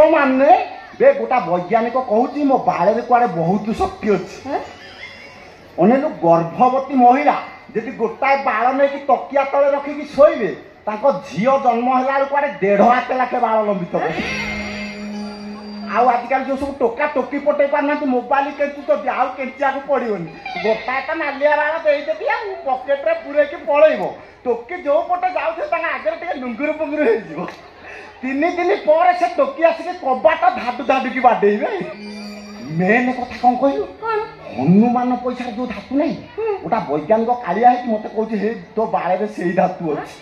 मानने बे गोटा वैज्ञानिक कहूँ मो बाड़े कुआड़े बहुत शक्ति अच्छी अनेक गर्भवती महिला जदि गोटाए बाड़ नहीं तकिया तले रखिकी शोबे झील जन्म है कुआड़े 1.5 हाथ लाखे बाड़ लंबित आजिकल जो सब टोका टोकी पटे पारना मोबाइल केचु तो आउ केचा को पड़ोनी गोटाए तो नालिया बाड़ देदेवी पकेट्रे पूरे पलैब टोकी जो पटे जाऊे आगे लुंगुर पुंगुर हो 3 दिन पर से टोकी आसिक कबाट धाडु धाडु की बाडेबे मेन कथा कौन कहलु हनुमान पैसा जो धातु नहीं गोटा वैज्ञानिक कालिया है मत कहूँ तो बाड़े से धातु अच्छी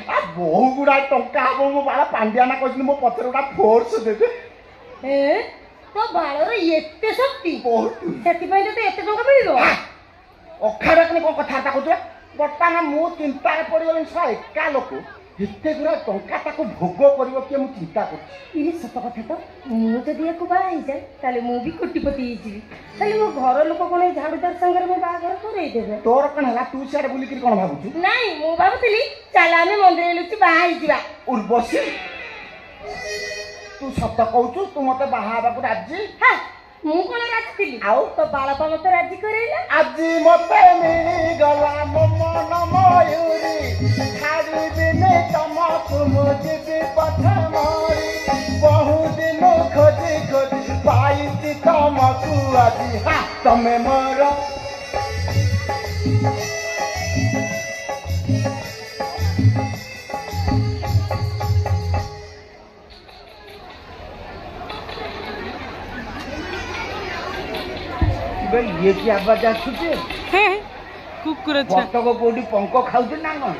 आ बहु गुड़ा टंका हम मो बाड़ पांडियाना कहते मो पचर गोटा फोर्स देते तो बाड़र एते शक्ति बहुत से एते टंका मिल अखाड़ा कौन कथा कहते बर्तमान मु चिंता पड़गली सा एका लोक एते गुरा टंका भोग कर किए मुझे चिंता कर सत कथा तो मुझे बाई जाए ताले मु भी कोटिपति खाली मो घर लोक कौन झाड़ूदार संगे मो बाहर करदेवे तोर कौन है तू सियाड़े बुलिक कौन भावुँ नाई मु भावुली चल आम मंदिर लुचि बाहर उर्वशी तू सत कहू तू मत बाहा राजी हाँ मु कौन राजी थी आउ तो बालपा मत राजी करेला आज मत मिली गला मो मन मयूरी छाड़ी दिने तुमको मुझे पथ मोरी बहु दिन खोजी खोजी पाई तुमको आज हाँ तमें मोर ये क्या आवाज आसुचे कुकुर बतक कोटी पंख खाऊ ना कौन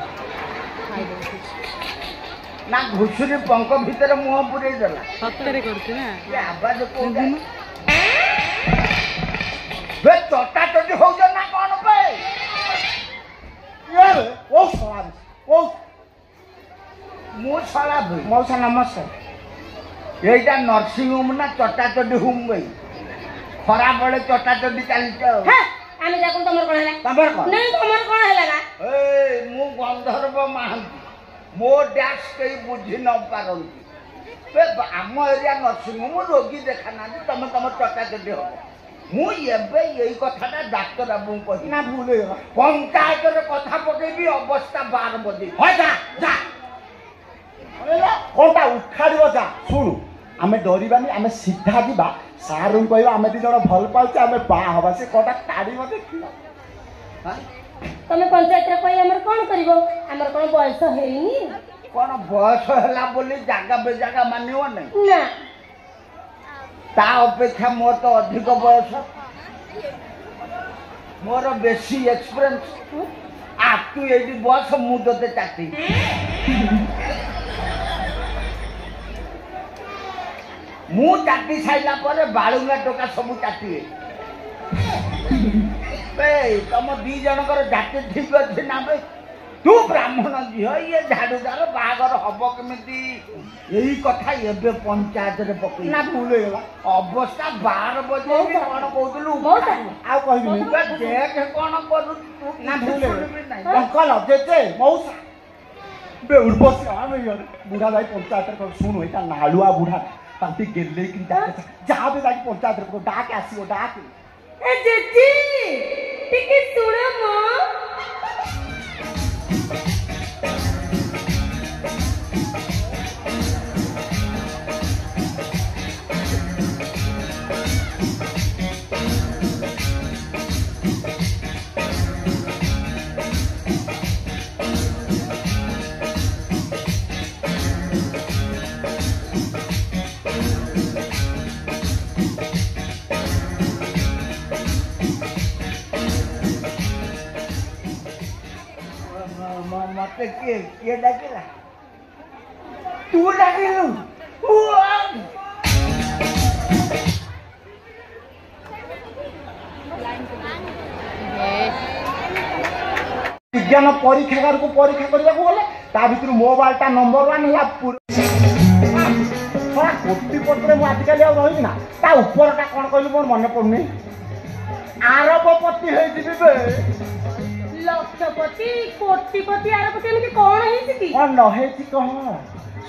ना घुसुरी पंख भितर मुह पुरे देला सतरे करते ना ये आवाज कोन बे चटा चटी हो ना कौन पे ये ओ सवार ओ मो साला मौसा नमस्कार एटा नर्सिंग होम ना चटा चटी होम गई खरा बड़े चटा चटी चलते आमे जा कोन तमर कोन हैला तमर कोन नहीं तमर कोन हैला ना ए मु गंधर्व महांती मो डैश कई बुझी न पारंती बे आम एरिया नर्सिंग होम रोगी देखा ना तमे तमर चटा चटी हो मु एबे यही कथाटा डाक्टर बाबू कहि ना भूले पंचायत रे कथा पकेबी अवस्था 12 बजे हो जा जा अरे कोनटा उखाड़ियो जा सुनु आमे डरिबानी आमे सीधा जीवा सारू कहवा आमे दी जण भल पाउचे आमे बा हवा से कोटा काढी मते हां तमे पंचायत रे कहि हमर कोन करबो हमर कोन बयस हेइनी कोन बयस हला बोली जागा बे जागा मानियो नै ना ता अपेक्षा मोर तो अधिक बयस मोर बेसी एक्सपीरियंस आ तू एडी बस मु दते चाटी मु चाटी साइला पर बालुंगा टोका सबू चाटी तुम दी जनकर जाति ठीक अच्छे ना बे तू ब्राह्मण झील ये झाड़ूदार बाहागर हम केमी यही कथा एबे पंचायत रे पकई ना भूल अवस्था 12 बजे कौन कहलु आ कहबी देख कौन करू ना भूल अंकल जेजे मौसा बे उर्वशी आमे बुढ़ा भाई पंचायत रे सुन होइता नालुआ बुढ़ा तांती गेले कि जा बे जाई पंचायत रे डाक आसीओ डाक ए जेजी टिके सुनो मो ମତେ କିଏ ଡାକିଲା? ତୁ ଡାକିଲୁ? ବିଜ୍ଞାନ ପରୀକ୍ଷାଗାରକୁ ପରୀକ୍ଷା କରିବାକୁ ଗଲେ ତା ଭିତରୁ ମୋବାଇଲଟା ନମ୍ବର 1 ହେଲା। କୋଟିପତିରେ ମୁଁ ଆଜିକାଲି ଆଉ ରହିବି ନା। ତା ଉପରଟା କଣ କହିଲୁ ମୋର ମନେ ପଡୁନି। ଆରବପତି ହେଇଯିବି ବେ। ଲକ୍ଷପତି କୋଟିପତି ଆରପତି ଏମିତି କଣ ହେଇଛି କି? କଣ ନ ହେଇଛି କହ।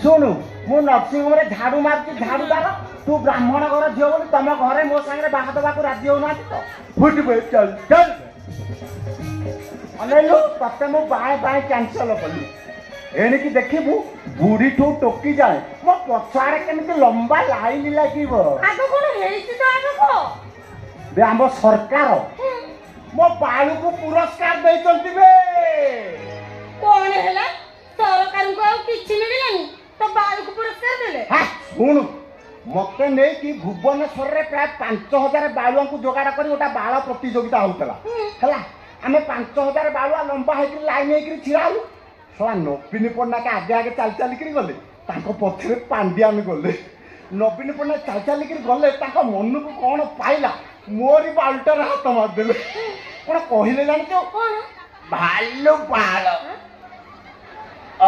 ଶୁଣୁ ମୁଁ ନର୍ସିଂ ହୋମରେ ଝାଡୁ ମାରୁଛି ଝାଡୁଦାର। ତୁ ବ୍ରାହ୍ମଣ ଘର ଝିଅ ବୋଲି ତମ ଘରେ ମୋ ସାଙ୍ଗରେ ବାହା ଦେବାକୁ ରାଜି ହଉନାହାନ୍ତି ତ। ଫୁଟିବେ ଚାଲ ଚାଲ ଅନେଇଲୁ ତତେ ମୁଁ ବାଏ ବାଏ କ୍ୟାନସଲ କଲି। ଏଣିକି ଦେଖିବୁ ବୁଢୀଠୁ ଟୋକି ଯାଏ ମୋ ପଛଆଡେ କେମିତି ଲମ୍ବା ଲାଇନ ଲାଗିବ। ଆଗ କଣ ହେଇଛି ତ ଆଗକୁ? ବେ ଆମ ସରକାର ମୋ ବାଳୁକୁ ପୁରସ୍କାର ଦେଇଛନ୍ତି ବେ। କଣ ହେଲା? ସରକାରଙ୍କୁ ଆଉ କିଛି ମିଳିଲାନି ତ ବାଳକୁ ପୁରସ୍କାର ଦେଲେ? ଶୁଣୁ ମତେ ନେଇକି ଭୁବନେଶ୍ୱରରେ ପ୍ରାୟ 5000 ବାଳୁଆଙ୍କୁ ଯୋଗାଡ଼ କରି ଗୋଟେ ବାଳ ପ୍ରତିଯୋଗିତା ହଉଥିଲା ହେଲା। ଆମେ 5000 ବାଳୁଆ ଲମ୍ବା ହେଇକି ଲାଇନ ହେଇକି ଛିଡ଼ା ହେଲୁ। ଶଳା ନବୀନ ପଟ୍ଟନାୟକ ଆଗେ ଆଗେ ଚାଲି ଚାଲିକିରି ଗଲେ। ତାଙ୍କ ପଛରେ ପାଣ୍ଡିଆନ ଗଲେ। ନବୀନ ପଟ୍ଟନାୟକ ଚାଲି ଚାଲିକିରି ଗଲେ। ତାଙ୍କ ମନକୁ କଣ ପାଇଲା ମୋରି ବାଳୁଟାରେ ହାତ ମାରିଦେଲେ। କଣ କହିଲେ ଜାଣିଛୁ? ଭାଲୁ ବାଳ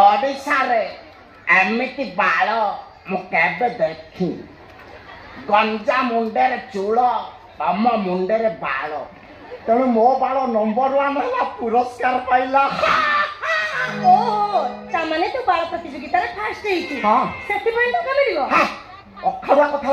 ଓଡ଼ିଶାରେ ଏମିତି ବାଳ ମୁଁ କେବେ ଦେଖି। ଗଞ୍ଜା ମୁଣ୍ଡରେ ଚୂଳ ତମ ମୁଣ୍ଡରେ ବାଳ। ତେଣୁ ମୋ ବାଳ ନମ୍ବର 1 ହେଲା ପୁରସ୍କାର ପାଇଲା। ଓହୋ ତାମାନେ ତୁ ବାଳ ପ୍ରତିଯୋଗିତାରେ ଫାଷ୍ଟ ହେଇଛୁ। ହଁ ସେଥିପାଇଁ ଟଙ୍କା ମିଳିବ। ଅଖାରୁଆ କଥା